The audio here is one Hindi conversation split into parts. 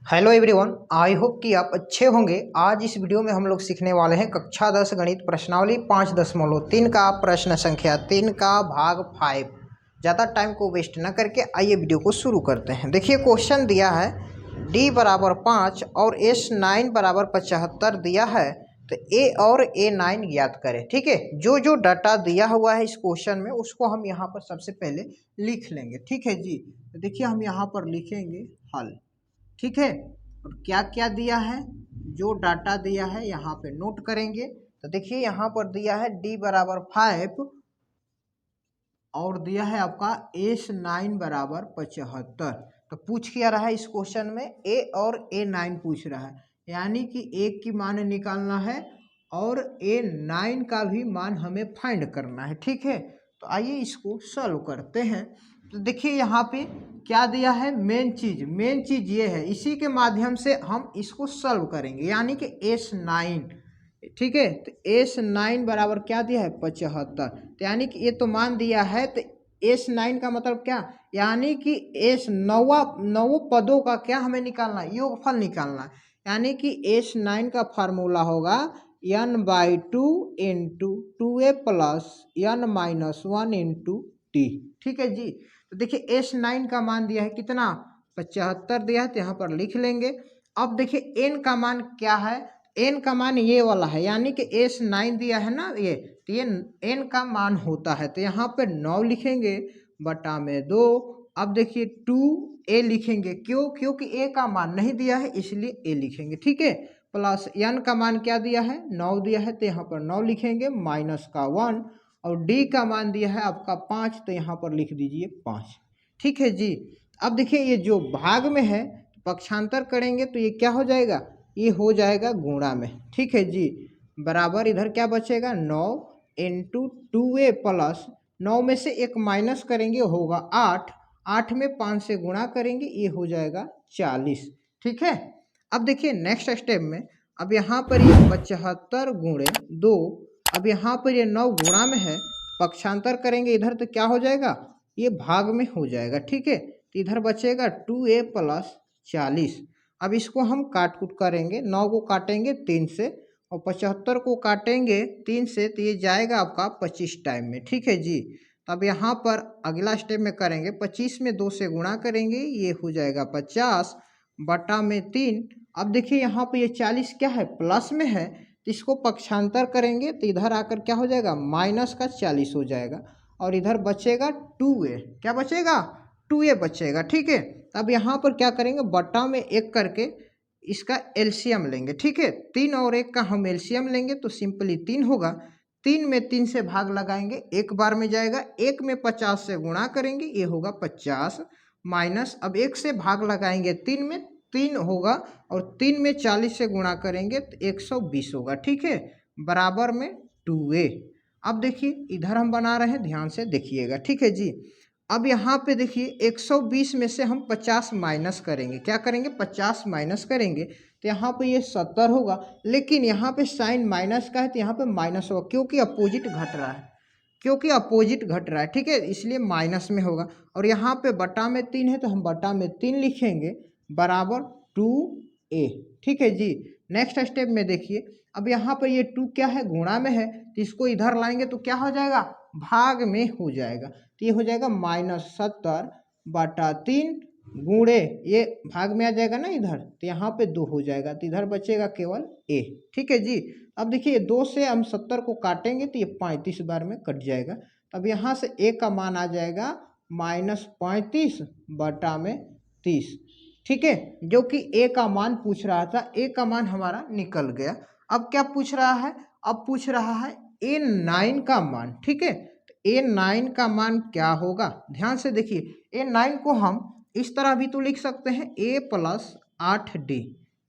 हेलो एवरीवन, आई होप कि आप अच्छे होंगे। आज इस वीडियो में हम लोग सीखने वाले हैं कक्षा 10 गणित प्रश्नावली 5.3 का प्रश्न संख्या 3 का भाग 5। ज़्यादा टाइम को वेस्ट न करके आइए वीडियो को शुरू करते हैं। देखिए क्वेश्चन दिया है d बराबर 5 और s9 बराबर 75 दिया है, तो a और a9 ज्ञात करें। ठीक है, जो जो डाटा दिया हुआ है इस क्वेश्चन में उसको हम यहाँ पर सबसे पहले लिख लेंगे। ठीक है जी, तो देखिए हम यहाँ पर लिखेंगे हल। ठीक है, और क्या क्या दिया है, जो डाटा दिया है यहाँ पे नोट करेंगे। तो देखिए यहाँ पर दिया है d बराबर 5 और दिया है आपका s9 बराबर 75। तो पूछ क्या रहा है इस क्वेश्चन में, a और a9 पूछ रहा है, यानी कि a की मान निकालना है और a9 का भी मान हमें फाइंड करना है। ठीक है, तो आइए इसको सॉल्व करते हैं। तो देखिए यहाँ पे क्या दिया है, मेन चीज ये है, इसी के माध्यम से हम इसको सॉल्व करेंगे, यानी कि s9। ठीक है, तो s9 बराबर क्या दिया है 75, तो यानी कि ये तो मान दिया है, तो s9 का मतलब क्या, यानी कि s नौ पदों का क्या हमें निकालना है, योगफल निकालना है। यानी कि s9 का फार्मूला होगा n/2 into 2a plus n-1 into T. ठीक है जी, तो देखिए s9 का मान दिया है कितना 75 दिया है, तो यहाँ पर लिख लेंगे। अब देखिए n का मान क्या है, n का मान ये वाला है, यानी कि s9 दिया है ना ये, तो ये n का मान होता है, तो यहाँ पे 9 लिखेंगे बटा में 2। अब देखिए 2a लिखेंगे, क्योंकि a का मान नहीं दिया है इसलिए a लिखेंगे। ठीक है, प्लस n का मान क्या दिया है 9 दिया है, तो यहाँ पर 9 लिखेंगे माइनस का 1, और d का मान दिया है आपका 5, तो यहाँ पर लिख दीजिए 5। ठीक है जी, अब देखिए ये जो भाग में है पक्षांतर करेंगे तो ये क्या हो जाएगा, ये हो जाएगा गुणा में। ठीक है जी, बराबर इधर क्या बचेगा 9 इंटू 2a प्लस 9 में से एक माइनस करेंगे होगा 8, 8 में 5 से गुणा करेंगे ये हो जाएगा 40। ठीक है, अब देखिए नेक्स्ट स्टेप में, अब यहाँ पर ये 75 गुणे 2, अब यहाँ पर ये 9 गुणा में है, पक्षांतर करेंगे इधर तो क्या हो जाएगा, ये भाग में हो जाएगा। ठीक है, तो इधर बचेगा 2a प्लस 40। अब इसको हम काट कूट करेंगे, 9 को काटेंगे 3 से और 75 को काटेंगे 3 से, तो ये जाएगा आपका 25 टाइम में। ठीक है जी, तब यहाँ पर अगला स्टेप में करेंगे 25 में 2 से गुणा करेंगे, ये हो जाएगा 50 बटा में 3। अब देखिए यहाँ पे ये 40 क्या है प्लस में है, तो इसको पक्षांतर करेंगे तो इधर आकर क्या हो जाएगा माइनस का 40 हो जाएगा, और इधर बचेगा 2a, क्या बचेगा 2a बचेगा। ठीक है, अब यहाँ पर क्या करेंगे बटा में 1 करके इसका एलसीएम लेंगे। ठीक है, 3 और 1 का हम एलसीएम लेंगे तो सिंपली 3 होगा, 3 में 3 से भाग लगाएंगे, एक बार में जाएगा, 1 में 50 से गुणा करेंगे ये होगा 50 माइनस, अब 1 से भाग लगाएंगे 3 में, 3 होगा, और 3 में 40 से गुणा करेंगे तो 120 होगा। ठीक है, बराबर में 2a। अब देखिए इधर हम बना रहे हैं, ध्यान से देखिएगा। ठीक है जी, अब यहाँ पे देखिए 120 में से हम 50 माइनस करेंगे, क्या करेंगे 50 माइनस करेंगे, तो यहाँ पे ये 70 होगा, लेकिन यहाँ पे साइन माइनस का है तो यहाँ पे माइनस होगा, क्योंकि अपोजिट घट रहा है, ठीक है, इसलिए माइनस में होगा। और यहाँ पे बटा में 3 है तो हम बटा में 3 लिखेंगे बराबर 2a। ठीक है जी, नेक्स्ट स्टेप में देखिए, अब यहाँ पर ये 2 क्या है गुणा में है, तो इसको इधर लाएंगे तो क्या हो जाएगा भाग में हो जाएगा, तो ये हो जाएगा -70 बटा 3 गुणे, ये भाग में आ जाएगा ना इधर, तो यहाँ पे 2 हो जाएगा, तो इधर बचेगा केवल a। ठीक है जी, अब देखिए 2 से हम 70 को काटेंगे तो ये 35 बार में कट जाएगा, तब यहाँ से a का मान आ जाएगा -35 बटा में 30। ठीक है, जो कि a का मान पूछ रहा था, a का मान हमारा निकल गया। अब क्या पूछ रहा है, अब पूछ रहा है a9 का मान। ठीक है, a9 का मान क्या होगा, ध्यान से देखिए, a9 को हम इस तरह भी तो लिख सकते हैं, a प्लस 8d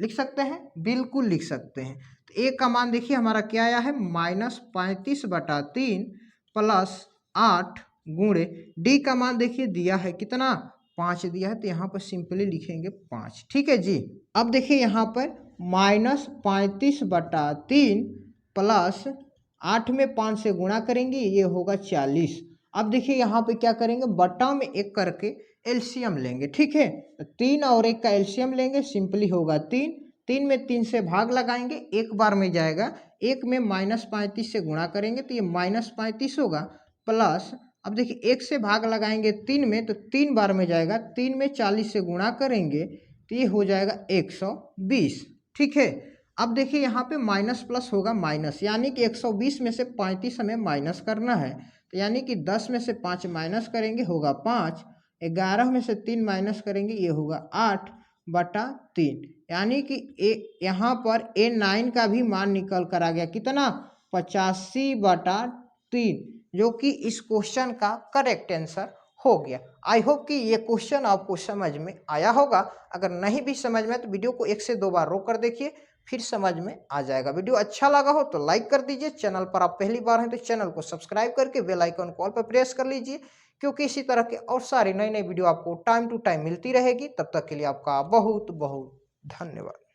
लिख सकते हैं, बिल्कुल लिख सकते हैं। तो a का मान देखिए हमारा क्या आया है -35 बटा 3 प्लस 8 गुणे d का मान देखिए दिया है कितना 5 दिया है, तो यहाँ पर सिंपली लिखेंगे 5। ठीक है जी, अब देखिए यहाँ पर -35 बटा 3 प्लस 8 में 5 से गुणा करेंगे ये होगा 40। अब देखिए यहाँ पे क्या करेंगे बटा में 1 करके एलसीएम लेंगे। ठीक है, तो 3 और 1 का एलसीएम लेंगे, सिंपली होगा 3। 3 में 3 से भाग लगाएंगे, एक बार में जाएगा। 1 में -35 से गुणा करेंगे तो ये -35 होगा, प्लस अब देखिए 1 से भाग लगाएंगे 3 में तो 3 बार में जाएगा। 3 में 40 से गुणा करेंगे तो ये हो जाएगा 120। ठीक है, अब देखिए यहाँ पे माइनस प्लस होगा माइनस, यानी कि 120 में से 35 हमें माइनस करना है। तो यानी कि 10 में से 5 माइनस करेंगे होगा 5, 11 में से 3 माइनस करेंगे ये होगा 8/3, यानी कि यहाँ पर A9 का भी मान निकल कर आ गया कितना, 85/3, जो कि इस क्वेश्चन का करेक्ट आंसर हो गया। आई होप कि ये क्वेश्चन आपको समझ में आया होगा। अगर नहीं भी समझ में तो वीडियो को 1 से 2 बार रोक कर देखिए, फिर समझ में आ जाएगा। वीडियो अच्छा लगा हो तो लाइक कर दीजिए, चैनल पर आप पहली बार हैं तो चैनल को सब्सक्राइब करके बेल आइकन को ऑल पर प्रेस कर लीजिए, क्योंकि इसी तरह के और सारी नई नई वीडियो आपको टाइम टू टाइम मिलती रहेगी। तब तक के लिए आपका बहुत बहुत धन्यवाद।